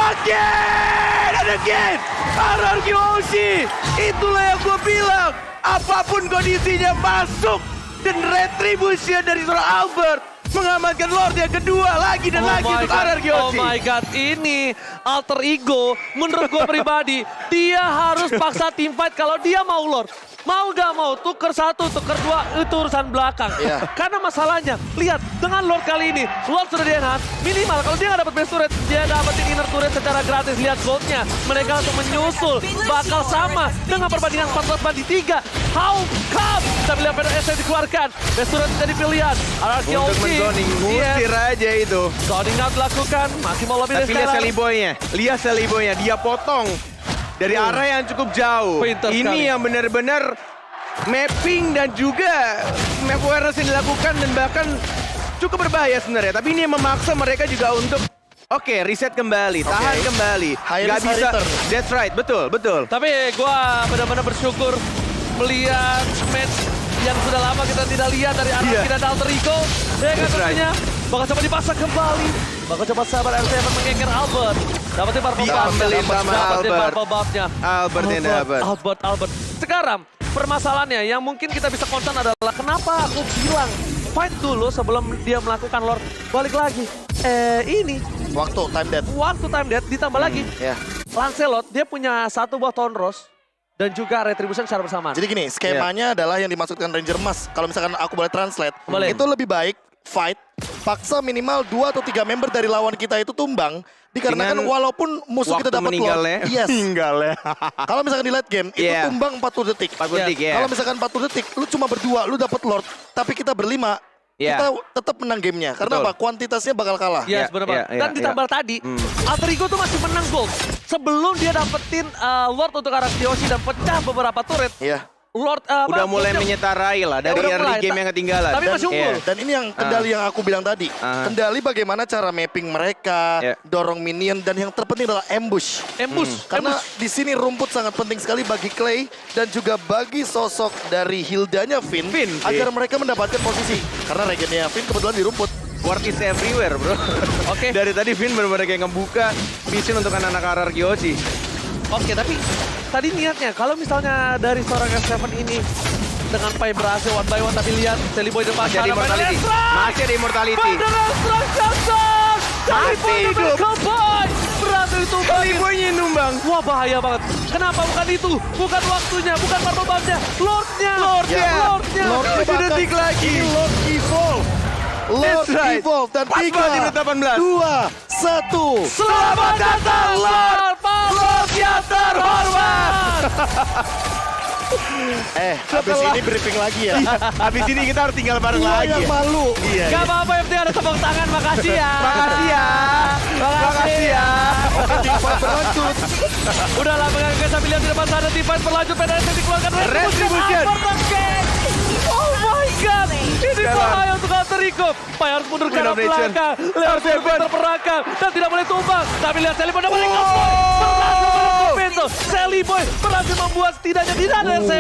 Again and again! RRQ Hoshi! Itulah yang gue bilang. Apapun kondisinya masuk. Dan retribution dari seorang Albert. Mengamankan Lord yang kedua lagi dan lagi untuk RRQ Oh Hoshi. my god, ini Alter Ego menurut gue pribadi, dia harus paksa team fight kalau dia mau Lord. Mau gak mau, tuker 1, tuker 2, itu urusan belakang. Iya. Karena masalahnya, lihat, dengan Lord kali ini, Lord sudah di-enhance, minimal kalau dia gak dapat base turret, dia dapetin inner turret secara gratis. Lihat goldnya, mereka langsung menyusul, bakal sama dengan perbandingan 14-3. How come? Kita lihat PDS yang dikeluarkan, base turret jadi pilihan. RRQ Untuk menzoning, ngusir aja itu. Zoning out dilakukan, masih mau lebih dari Tapi lihat Skylar. Sally Boy-nya, lihat Sally Boy-nya, dia potong dari arah yang cukup jauh. Pintar sekali. Ini yang benar-benar mapping dan juga map awareness yang dilakukan dan bahkan cukup berbahaya sebenarnya. Tapi ini yang memaksa mereka juga untuk oke, reset kembali, tahan kembali. High Nggak risk, high bisa, return. that's right, betul, betul. Tapi gua benar-benar bersyukur melihat match yang sudah lama kita tidak lihat dari Araki Iya. dan Alter Ego. Ya kan That's right. tentunya bakal coba dipasang kembali. Bakal coba sabar RC mengeker Albert. Dapetin purple buff. Diambilin sama Dapetin Albert. purple buff-nya. Albert yang dapat. Albert. Sekarang permasalahannya yang mungkin kita bisa concern adalah kenapa aku bilang fight dulu sebelum dia melakukan Lord. Balik lagi. Ini Waktu time death. waktu time death ditambah lagi. Ya. Lancelot dia punya 1 buah Thorn Rose dan juga Retribution secara bersamaan. Jadi gini, skemanya adalah yang dimaksudkan Ranger Mas. Kalau misalkan aku boleh translate, Boleh. itu lebih baik fight, paksa minimal 2 atau 3 member dari lawan kita itu tumbang. Dikarenakan Dengan walaupun musuh kita waktu dapat meninggalnya. Lord, yes. Meninggalnya. Kalau misalkan di late game, itu Iya. tumbang 40 detik. 40 detik ya. Kalau misalkan 40 detik, lu cuma berdua, lu dapat Lord, tapi kita berlima, Iya. kita tetap menang gamenya. Karena Betul. apa? Kuantitasnya bakal kalah. Yes, Ya, benar ya, banget. Dan ya, ditambah tadi, Alter Ego tuh masih menang gold. Sebelum dia dapetin Lord untuk Araki Yoshi dan pecah beberapa turret. Iya. Lord Udah mulai goldnya- menyetarai lah dari udah early mulai. game yang ketinggalan. Tapi masih unggul. Iya. Dan ini yang kendali yang aku bilang tadi. Kendali bagaimana cara mapping mereka, Ya. dorong minion, dan yang terpenting adalah ambush. Ambush. Karena di sini rumput sangat penting sekali bagi Clay dan juga bagi sosok dari Hildanya Finn, Finn, agar mereka mendapatkan posisi. Karena regennya Finn kebetulan di rumput. Ward is everywhere, bro. Oke. Dari tadi Vin benar-benar kayak ngebuka vision untuk anak-anak RRQ Yoshi. Oke, tapi tadi niatnya kalau misalnya dari seorang S7 ini dengan Pai berhasil one by one, tapi lihat Sally Boy depan Masih ada immortality. Masih ada immortality. Masih hidup. Boy berhasil itu Sally Boy-nya yang numbang. Wah, bahaya banget. Kenapa bukan itu? Bukan waktunya, bukan purple buff-nya. Lordnya. Lordnya. Lordnya. Lordnya 7 detik bahkan lagi. ini Lord Evolve. Lord That's right. Evolve dan Pas banget di 3, menit 18. 2, 1. Selamat datang Lord Lord yang terhormat. Habis ini briefing lagi ya. Habis ini kita harus tinggal bareng Gua lagi. yang Ya? malu. Iya. Gak apa-apa, yang penting ada tepuk tangan. Makasih ya. Makasih ya. Makasih ya. Fight berlanjut. Udah lah, mengagetkan sambil lihat di depan sana. T-Fight berlanjut, PDS yang dikeluarkan. Retribution. Oh my god. Ini bahaya untuk Alter Ego. Pai harus mundur ke arah Domination. belakang. Lewat R7. terperangkap. Dan tidak boleh tumbang. Tapi lihat Sally Boy dapat link-up point. Berhasil menutup pintu. Sally Boy berhasil membuat setidaknya tidak ada R7.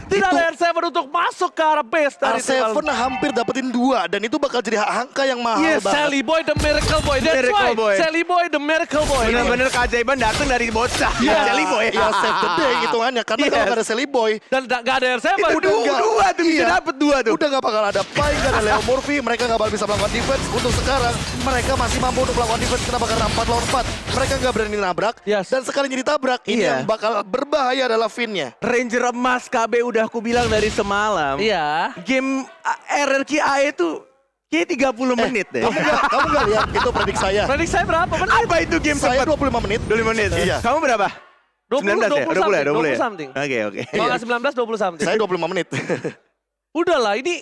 Tidak ada R7 untuk masuk ke arah base dari tim R7 Alter. hampir dapetin 2 dan itu bakal jadi angka yang mahal Yes, banget. Sally Boy the Miracle Boy. That's Miracle right. Boy. Sally Boy the Miracle Boy. Bener-bener keajaiban datang dari bocah. Iya, Sally Boy. Iya, save the day hitungannya. Karena kalau Yes. nggak ada Sally Boy, Dan gak ada R7. udah nggak. Dua tuh bisa Iya. dapet 2 tuh. Udah nggak bakal ada Pai, nggak ada Leo Murphy, mereka nggak bakal bisa melakukan defense. Untuk sekarang, mereka masih mampu untuk melakukan defense. Kenapa? Karena 4 lawan 4. Mereka nggak berani nabrak. Yes. Dan sekalinya ditabrak, ini Iya. yang bakal berbahaya adalah Finn-nya. Ranger emas KB udah aku bilang dari semalam. Iya. Game RRQ AE tuh kayak 30 menit deh. Kamu nggak lihat itu predik saya. Prediksi saya berapa? Benar. Apa itu game Saya cepat? 25 menit. 25 menit. Iya. Kamu berapa? 20, 19 ya? 20 20 something. Oke. Kalau nggak 19, 20 something. Saya 25 menit. Udahlah, ini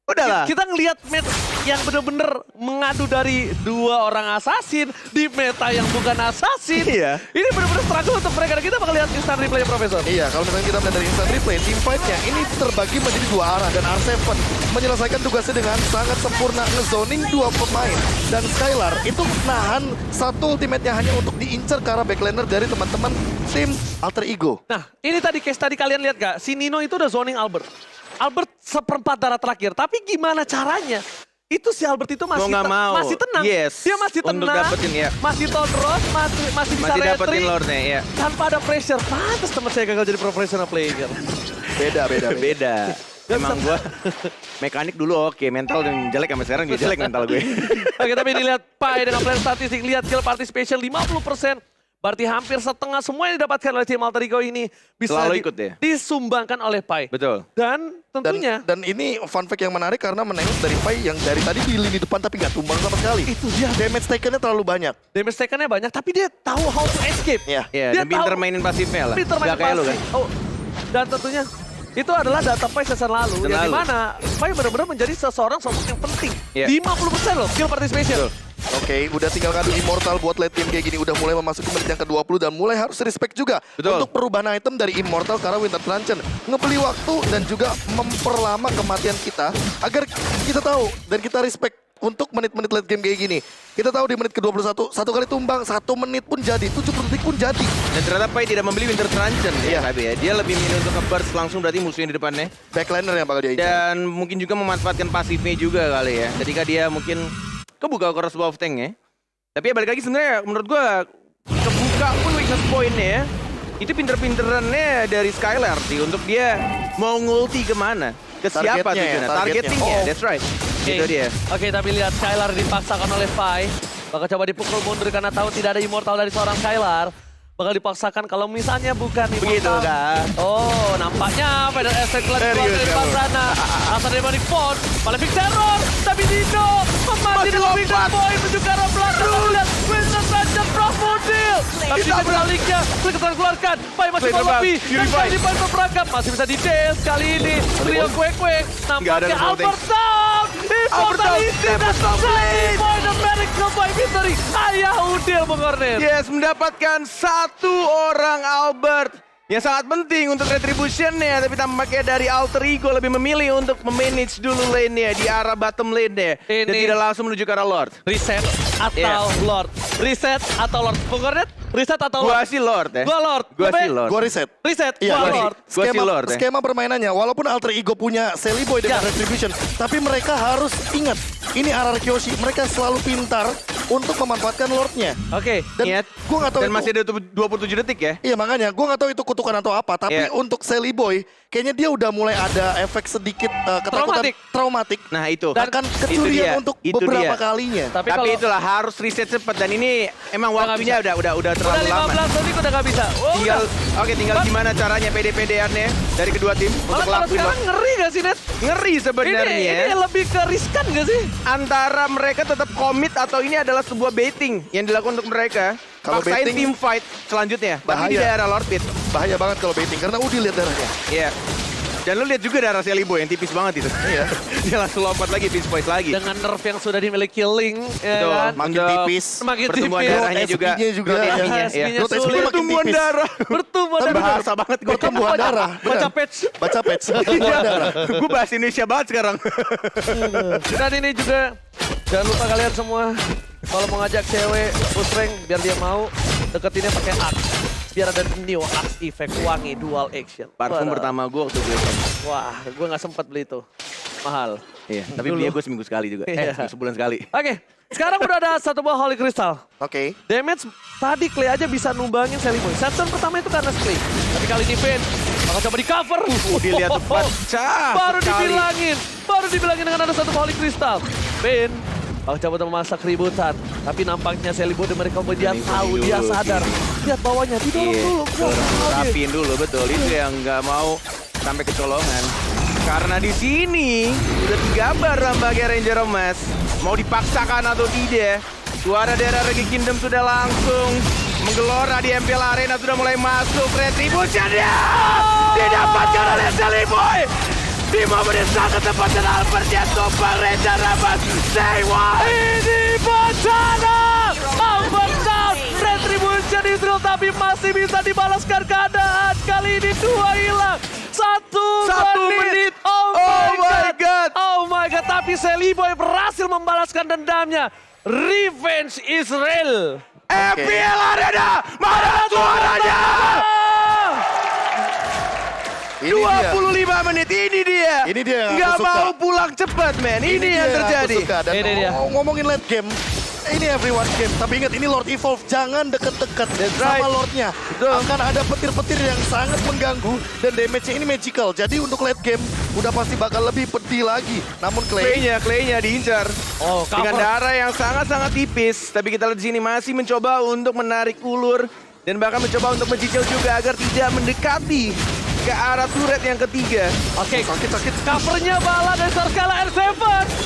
Udahlah. kita ngelihat match yang bener-bener mengadu dari 2 orang assassin di meta yang bukan assassin. Iya. Ini bener-bener struggle untuk mereka. Dan kita bakal lihat instant replay Profesor. Iya, kalau misalnya kita melihat dari instant replay, team fight-nya ini terbagi menjadi 2 arah dan R7 menyelesaikan tugasnya dengan sangat sempurna ngezoning 2 pemain. Dan Skylar itu nahan satu ultimate-nya hanya untuk diincar ke arah backlaner dari teman-teman tim Alter Ego. Nah, ini tadi case tadi kalian lihat gak? Si Nino itu udah zoning Albert. Albert seperempat darah terakhir. Tapi gimana caranya? Itu si Albert itu masih, Mau nggak mau. masih tenang. Yes. Dia masih Untuk tenang. dapetin, ya. Masih Tondros, masih bisa Masih retry. dapetin Lordnya ya. Tanpa ada pressure. Pantes teman saya gagal jadi professional player. Beda. Beda. Emang gua mekanik dulu oke, mental yang jelek sampai sekarang juga jelek mental gue. Oke, tapi dilihat Pai dengan plan statistik. Lihat kill participation 50%. Berarti hampir setengah semua yang didapatkan oleh tim Alter Ego ini bisa Selalu ikut ya? disumbangkan oleh Pai. Betul. Dan tentunya Dan ini fun fact yang menarik karena menengok dari Pai yang dari tadi di lini depan tapi nggak tumbang sama sekali. itu dia. Damage taken-nya terlalu banyak. Damage taken-nya banyak, tapi dia tahu how to escape. Ya. Iya, Dia dan pinter tahu- mainin pasifnya lah. Pinter main Nggak kayak lu kan. pasti. Oh, dan tentunya itu adalah data Pai season lalu. Season Yang lalu. dimana Pai benar-benar menjadi sosok yang penting. Iya. 50% loh skill participation. Betul. Oke, udah tinggal kado Immortal buat late game kayak gini. Udah mulai memasuki menit yang ke-20 dan mulai harus respect juga. Betul. Untuk perubahan item dari Immortal karena Winter Truncheon. Ngebeli waktu dan juga memperlama kematian kita. Agar kita tahu dan kita respect untuk menit-menit late game kayak gini. Kita tahu di menit ke-21, satu kali tumbang, 1 menit pun jadi, 70 detik pun jadi. Dan ternyata Pai tidak membeli Winter Truncheon Iya. ya, Sabi ya. Dia lebih milih untuk nge-burst langsung berarti musuhnya di depannya. Backliner yang bakal dia incar. Dan mungkin juga memanfaatkan pasifnya juga kali ya. Ketika dia mungkin kebuka Cross Buff Tank ya. Tapi ya balik lagi sebenarnya menurut gua kebuka pun weakness point-nya ya. Itu pinter-pinterannya dari Skylar sih untuk dia mau ngulti kemana. Ke siapa Targetnya ya, tujuannya? targetnya. Targetingnya, Oh. that's right. Oke. Itu dia. Oke, tapi lihat Skylar dipaksakan oleh Pai. Bakal coba dipukul mundur karena tahu tidak ada Immortal dari seorang Skylar. Bakal dipaksakan kalau misalnya bukan Immortal. Begitu kan? Oh, nampaknya Final Essence keluar Serius dari kamu. sana. Asal Demonic Force, Malefic Terror. Tapi Dino memati dengan lompat. Victor Boy menuju ke arah belakang. Lihat, Winter Truncheon Promo Deal. Tapi di sebaliknya, Flicker keluarkan. Pai masih Flicker mau Bang, lebih. Dan Purify. kali Pai berperangkap. Masih bisa di-dash kali ini. Trio kuek-kuek. Nggak ada Nampaknya Small Tank. Albert Down. Immortality dan Complete. point of Miracle by Victory. Ayah Udil mengornet. Yes, mendapatkan satu orang Albert yang sangat penting untuk retribution-nya, tapi tampaknya dari Alter Ego lebih memilih untuk memanage dulu lane-nya di arah bottom lane-nya dan Ini- tidak langsung menuju ke arah Lord. Reset atau Yeah. Lord? Reset atau Lord? Mengornet? Reset atau Lord? Gua sih Lord ya. Gua Lord. Gua Lebih- sih Lord. Gua reset. Reset, Iya, gua gua Lord. Gua sih skema, Lord ya. skema permainannya, walaupun Alter Ego punya Sally Boy dengan Ya. Retribution, tapi mereka harus ingat, ini RRQ Yoshi, mereka selalu pintar untuk memanfaatkan Lordnya. Oke. Dan Ingat. gue nggak tahu Dan itu. masih ada 27 detik ya. Iya makanya, gue nggak tahu itu kutukan atau apa. Tapi Iya. untuk Sally Boy, kayaknya dia udah mulai ada efek sedikit ketakutan traumatik. Nah itu. Dan akan Itu kecurian dia. untuk Itu beberapa dia. kalinya. Tapi Tapi kalau itulah harus reset cepat dan ini emang Udah nggak waktunya bisa. udah udah terlalu lama. 15 detik udah nggak bisa. Oh, Tinggal udah. oke tinggal Bang. gimana caranya PD-PD-annya dari kedua tim Malah untuk kalau lakuin sekarang ngeri gak sih, Net? ngeri sebenarnya. Ini lebih ke riskan gak sih? Antara mereka tetap komit atau ini adalah sebuah baiting yang dilakukan untuk mereka. Kalau Paksain baiting, team fight selanjutnya. Tapi di bahaya. daerah Lord Pit. Bahaya banget kalau baiting, karena Udi lihat darahnya. Iya. Dan lu lihat juga darah Sally Boy yang tipis banget itu. Iya. Dia langsung lompat lagi, pinch point lagi. Dengan nerf yang sudah dimiliki Link, ya Betul. kan? Makin Untuk tipis. Makin pertumbuhan tipis. darahnya juga. SP-nya juga. Growth Yang- SP-nya, SP-nya iya. Growth SP-nya sulit. makin Pertumbuhan tipis. darah. Pertumbuhan Tapi darah. Bahasa banget gue. Pertumbuhan darah. Baca benar. patch. Baca patch. Pertumbuhan darah. Gue bahasa Indonesia banget sekarang. Dan ini juga jangan lupa kalian semua kalau mau ngajak cewek push rank biar dia mau deketinnya pakai Axe. Biar ada new Axe effect wangi dual action. Parfum Waduh. pertama gue waktu gue. Wah, gue nggak sempat beli itu. Mahal. Iya, tapi Dulu. belinya gue seminggu sekali juga. Iya. Sebulan sekali. Oke, sekarang udah ada satu buah Holy Crystal. Oke. Damage tadi Clay aja bisa numbangin Sally Boy. Setton pertama itu karena Clay. Tapi kali ini Ben bakal coba di cover. Dilihat tuh pecah Baru sekali. dibilangin dengan ada satu Holy Crystal. Ben bakal coba memasak keributan. Tapi nampaknya Sally Boy dan mereka dia Ini tahu, dulu. dia sadar. Lihat bawahnya, didorong dulu. Wah, oke. Rapiin dulu, betul. Itu yang nggak mau sampai kecolongan. Karena di sini udah 3 bar nampaknya Ranger Emas. Mau dipaksakan atau tidak. Suara daerah Regi Kingdom sudah langsung menggelora di MPL Arena, sudah mulai masuk. Retribution ya! Didapatkan oleh Sally Boy. Di momen yang sangat tepat dan Albert yang tumpang Ranger Emas. Say what? Ini bencana! Albert down! Retribution Israel tapi masih bisa dibalaskan keadaan. Kali ini 2 hilang. 1 menit. Oh my god. Oh my god. Tapi Sally Boy berhasil membalaskan dendamnya. Revenge Israel. MPL Arena! Mana suaranya? Ini dia. 25 menit, ini dia. Ini dia yang Nggak aku suka. mau pulang cepat, men. Ini dia yang aku terjadi. suka. Dan Ini dia. ngomongin late game, ini everyone game. Tapi ingat, ini Lord Evolve. Jangan deket-deket right. sama Lordnya. Akan ada petir-petir yang sangat mengganggu. Dan damage-nya ini magical. Jadi untuk late game, udah pasti bakal lebih pedih lagi. Namun Clay, Clay-nya diincar. Oh, Dengan cover. darah yang sangat-sangat tipis. Tapi kita lihat di sini masih mencoba untuk menarik ulur Dan bahkan mencoba untuk mencicil juga agar tidak mendekati ke arah turret yang ketiga. Oke, sakit. Covernya bala dari Skylar R7.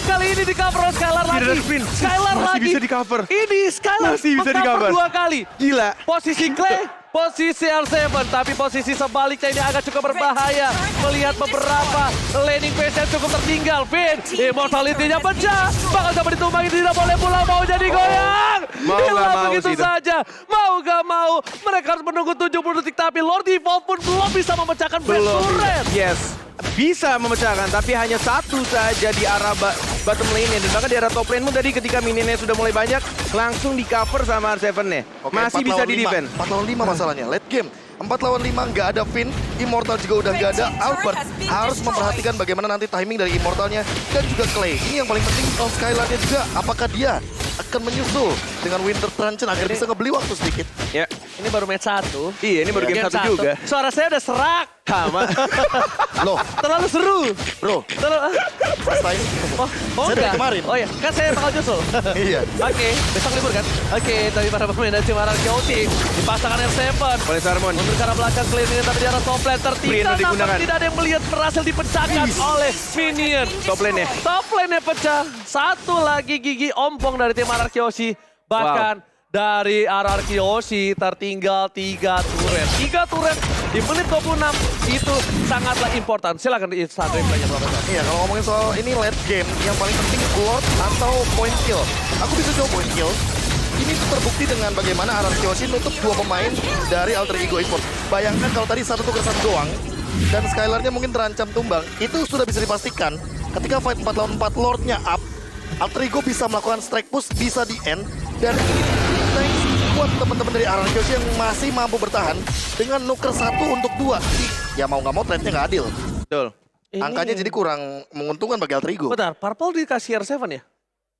Kali ini di cover oleh Skylar lagi. Tidak ada spin. Skylar Masih lagi. bisa di-cover. Ini Skylar Masih bisa meng-cover di-cover. 2 kali. Gila. Posisi Clay, posisi R7. Tapi posisi sebaliknya ini agak cukup berbahaya. Melihat beberapa laning phase yang cukup tertinggal. Vin, immortality-nya pecah. Bakal coba ditumbangi, tidak boleh pulang. Mau jadi goyang. Mau Hilang nggak mau begitu sih itu. saja. Mau gak mau. Mereka harus menunggu 70 detik. Tapi Lord Evolve pun belum bisa memecahkan Blast Belum. Turret. Yes. Bisa memecahkan, tapi hanya satu saja di arah bottom lane-nya. Dan bahkan di arah top lane pun tadi ketika minionnya sudah mulai banyak, langsung di-cover sama R7-nya. Oke, Masih 4 bisa lawan di-defend. 5. 4 lawan 5 masalahnya. Late game. 4 lawan 5 nggak ada Finn. Immortal juga udah nggak ada. Albert harus memperhatikan bagaimana nanti timing dari Immortalnya. Dan juga Clay. Ini yang paling penting kalau Skylar-nya juga. Apakah dia akan menyusul dengan Winter Truncheon agar bisa ngebeli waktu sedikit. Ya. Ini baru match 1. Iya, ini baru game 1 juga. Suara saya udah serak. Sama. Loh, Terlalu seru. bro, Terlalu... first time. Oh Saya dari enggak. kemarin. Oh iya, kan saya bakal nyusul. Iya. Oke, besok libur kan? Oke, tapi para pemain dari Cimaran County dipasangkan R7. Oleh Sarmon. Mundur ke arah belakang clean ini tapi di arah top lane tertinggal. Clean Namun digunakan. tidak ada yang melihat berhasil dipecahkan oleh Minion. Top lane-nya. Top lane-nya pecah. Satu lagi gigi ompong dari tim Ararkyoshi. Bahkan dari Ararkyoshi tertinggal 3 turret. 3 turret di menit 26 itu sangatlah important. Silakan di start replay-nya Profesor. Iya, kalau ngomongin soal ini late game, yang paling penting Lord atau point kill. Aku bisa jawab point kill. Ini tuh terbukti dengan bagaimana Ararkyoshi nutup 2 pemain dari Alter Ego Esports. Bayangkan kalau tadi 1 tuker 1 doang, dan Skylar-nya mungkin terancam tumbang. Itu sudah bisa dipastikan ketika fight 4 lawan 4 Lord-nya up, Alter Ego bisa melakukan strike push, bisa di-end. Dan thanks buat teman-teman dari Ararkyoshi yang masih mampu bertahan dengan nuker 1 untuk 2. Ya mau nggak mau trade-nya nggak adil. Betul. Angkanya jadi kurang menguntungkan bagi Alter Ego. Bentar, Purple dikasih R7 ya?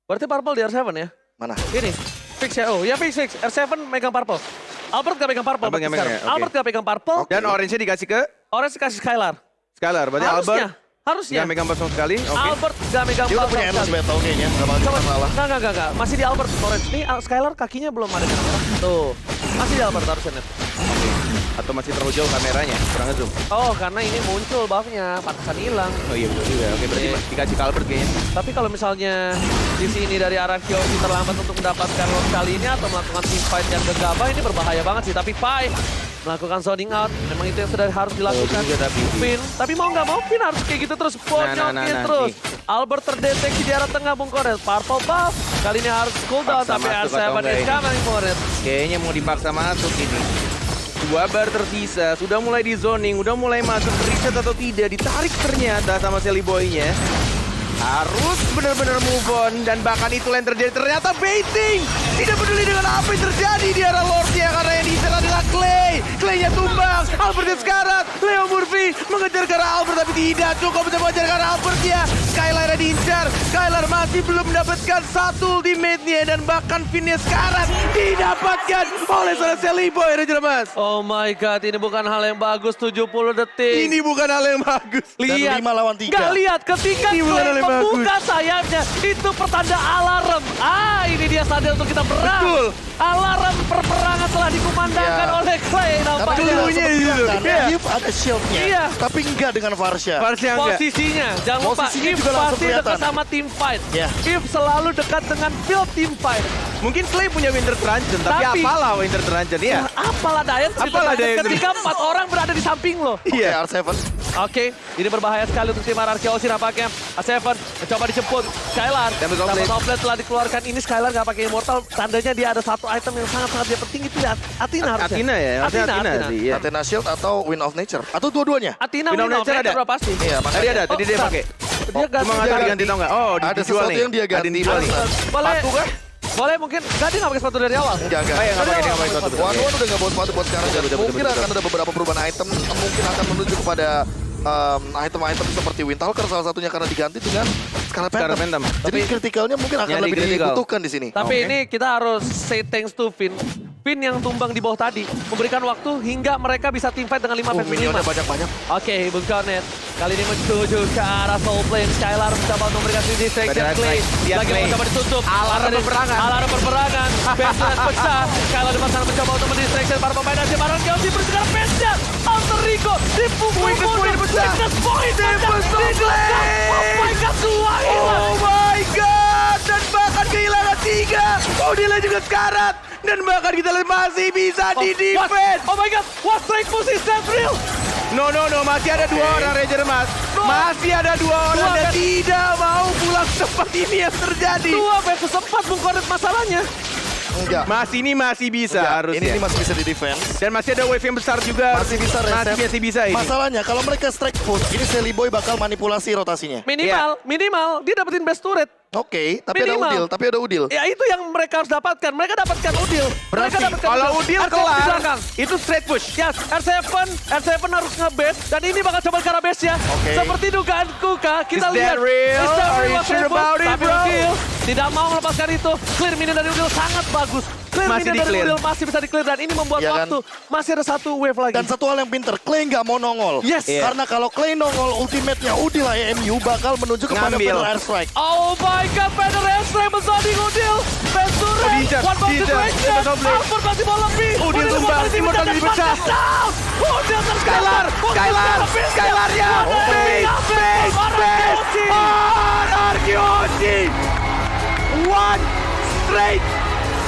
Berarti Purple di R7 ya? Mana? Ini, fix ya? Oh ya fix. R7 megang Purple. Albert gak pegang Purple. Albert nggak sekarang. megang, oke. Albert gak pegang Purple, Dan orange-nya dikasih ke Orange dikasih Skylar. Skylar. Berarti Albert Harusnya. nggak megang pas sama sekali. Oke. Albert gak megang Dia udah Purple punya endless sekali. battle kayaknya. Gak bakal Coba, salah. enggak. Masih di Albert Orange. Nih Skylar kakinya belum ada di kamera. Tuh, masih di Albert harusnya net. Atau masih terlalu jauh kameranya, kurang ngezoom. Oh, karena ini muncul buffnya, pantesan hilang. Oh iya betul juga. Oke, berarti Oke. dikasih ke Albert kayaknya. Tapi kalau misalnya di sini dari Ararkyoshi terlambat untuk mendapatkan Lord kali ini atau melakukan team fight yang gegabah, ini berbahaya banget sih. Tapi Pai melakukan zoning out, memang itu yang sudah harus dilakukan. juga tapi. Finn, tapi mau nggak mau Finn harus kayak gitu terus, bonyokin terus. Albert terdeteksi di arah tengah Bung Koret. Purple buff, kali ini harus cooldown, Paksa tapi masuk atau R7 enggak is ini? coming for it. Kayaknya mau dipaksa masuk ini. 2 bar tersisa, sudah mulai di zoning, udah mulai masuk reset atau tidak, ditarik ternyata sama Sally Boy-nya. Harus benar-benar move on, dan bahkan itu yang terjadi ternyata baiting. Tidak peduli dengan apa yang terjadi di arah Lord-nya, karena yang diincar adalah Clay. Clay-nya tumbang, Albert sekarat, Leo Murphy mengejar ke arah Albert tapi tidak cukup untuk mengejar ke arah Albert-nya. Skylar diincar, Skylar masih belum mendapatkan satu ultimate-nya, dan bahkan Finn-nya sekarat didapatkan oleh seorang Sally Boy, Raja Mas. Oh my god, ini bukan hal yang bagus, 70 detik. Ini bukan hal yang bagus. Dan 5 lawan 3. Nggak lihat ketika Ini bukan hal Clay yang membuka sayapnya, itu pertanda alarm. Ini dia sadar untuk kita berang. Betul. Alarm perperangan telah dikumandangkan Ya. oleh Clay Karena nampaknya. dia dulunya sempat itu. bilang kan, Iya. If ada shieldnya, Iya. tapi enggak dengan Varsha. Varsha enggak. Posisinya, jangan lupa, Posisinya If juga langsung pasti dekat kelihatan. sama team fight. Ya. If selalu dekat dengan build team fight. Mungkin Clay punya Winter Truncheon, tapi Tapi- apalah Winter Truncheon, ya. Apalah daya Apalah daya ketika 4 orang berada di samping lo. Iya. R7. Oke, ini berbahaya sekali untuk tim Ararkyoshi nampaknya. A7 mencoba dijemput. Skylar, Double double complete. complete telah dikeluarkan. Ini Skylar nggak pakai immortal, tandanya dia ada satu item yang sangat-sangat dia penting itu ya. Athena harusnya. Athena ya, harusnya Athena sih. Iya. Athena Shield atau Wind of Nature. Atau dua-duanya. Athena Wind of Wind of Nature Nature ada? udah pasti. Iya, Tadi makanya. ada, tadi dia bentar. pakai. Dia ganti. Cuma nggak tahu diganti tau nggak? Oh, Ada dijual sesuatu nih. yang dia ganti. Ada yang dijual nih. Boleh, Sepatu kah? boleh mungkin. Nggak, dia nggak pakai sepatu dari awal. Enggak. Oh iya, nggak pakai, dia nggak pakai sepatu. One udah nggak bawa sepatu buat sekarang. Dan Betul, mungkin betul, akan ada beberapa perubahan item. Mungkin akan menuju kepada item-item seperti Windtalker salah satunya karena diganti dengan Scarlet Scarlet Phantom. Phantom. Jadi kritikalnya mungkin akan Jadi lebih critical. dibutuhkan di sini. Tapi Oke. ini kita harus say thanks to Finn. Vin yang tumbang di bawah tadi. Memberikan waktu hingga mereka bisa teamfight dengan 5 versus 5. Minionnya banyak-banyak. Oke, Bung Cornet. Kali ini menuju ke arah Soul Flame. Skylar mencoba untuk memberikan free distraction. Beneran, Clay lihat lagi Clay. mencoba ditutup. Alarm peperangan. Alarm peperangan. Bensuret pecah. Skylar di sana mencoba untuk mendistraction para pemain Asia Baron. Kelsey bersegar Benja. Alter Rico dipukul. Weakness point pecah. Weakness point pecah. Clay. Oh my God, semua hilang. Oh my god, dan bahkan kehilangan 3. Udilnya juga sekarat. Dan bahkan kita lihat masih bisa di defense. Oh my God, what strike push is that real? No, masih ada 2 orang Ranger Mas. Masih ada 2 orang dan kan? tidak mau pulang cepat ini yang terjadi. 2 versus 4 Bung Cornet masalahnya. Enggak. Ini masih bisa Enggak. harusnya. Ini masih bisa di defense. Dan masih ada wave yang besar juga. Masih bisa reset. Masih bisa ini. Masalahnya kalau mereka strike push, ini Sally Boy bakal manipulasi rotasinya. Minimal dia dapetin best turret. Oke, tapi Minimal. ada Udil. Ya itu yang mereka harus dapatkan. Mereka dapatkan Udil. Berarti Mereka dapatkan Kalau Udil R7 di kelar, belakang. itu straight push. Yes, R7 harus nge-base dan ini bakal coba ke arah base ya. Oke. Seperti dugaanku Kak, kita Is lihat. that real? Is that Are you was sure rebel, about it, tapi bro? Udil tidak mau melepaskan itu. Clear minion dari Udil sangat bagus. Clear Masih minion dari di-clear. Udil masih bisa di-clear dan ini membuat Iya kan? waktu. Masih ada 1 wave lagi. Dan satu hal yang pinter, Clay nggak mau nongol. Yes. Iya. Karena kalau Clay nongol, ultimate-nya Udil AMU bakal menuju kepada Ngambil. Feather Airstrike. Oh my God, Feather Airstrike besoning Udil. Bensuret, diincar, one ball diincar. situation. Kita double. Alford masih mau lebih. Udil tumbang, Immortal dipecah. Down. Udil Skylar, Skylar ya. Base. Arkeoshi. One straight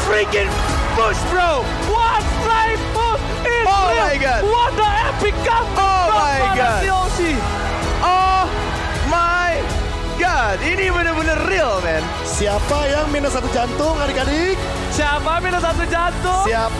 freaking push, bro. One straight push is Oh real. my God. What the epic comeback Oh from my God. Arkeoshi. Oh my god, ini bener-bener real, man. Siapa yang minus 1 jantung adik-adik? Siapa minus 1 jantung? Siapa